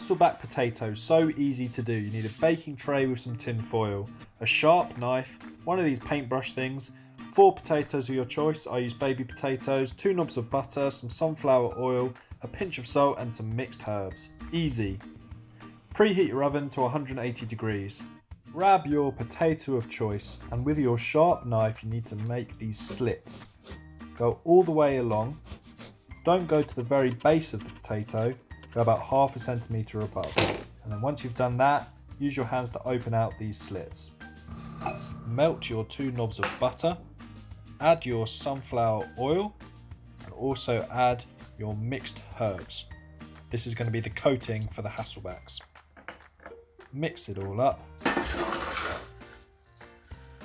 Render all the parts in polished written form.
Hassleback potatoes, so easy to do. You need a baking tray with some tin foil, a sharp knife, one of these paintbrush things, 4 potatoes of your choice. I use baby potatoes, 2 knobs of butter, some sunflower oil, a pinch of salt and some mixed herbs. Easy. Preheat your oven to 180 degrees. Grab your potato of choice and with your sharp knife you need to make these slits. Go all the way along. Don't go to the very base of the potato, go about ½ centimetre above. And then once you've done that, use your hands to open out these slits. Melt your 2 knobs of butter, add your sunflower oil, and also add your mixed herbs. This is going to be the coating for the Hasselbacks. Mix it all up.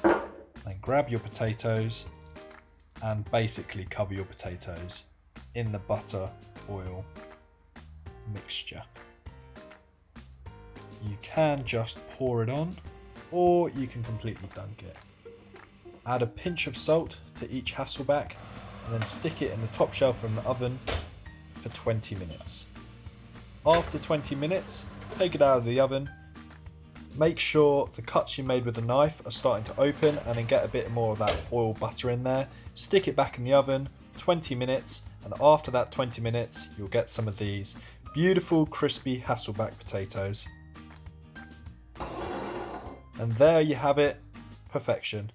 Then grab your potatoes and basically cover your potatoes in the butter oil mixture. You can just pour it on or you can completely dunk it. Add a pinch of salt to each Hassleback and then stick it in the top shelf of the oven for 20 minutes. After 20 minutes, take it out of the oven. Make sure the cuts you made with the knife are starting to open and then get a bit more of that oil butter in there. Stick it back in the oven, 20 minutes, and after that 20 minutes, you'll get some of these beautiful crispy Hassleback potatoes. And there you have it, perfection.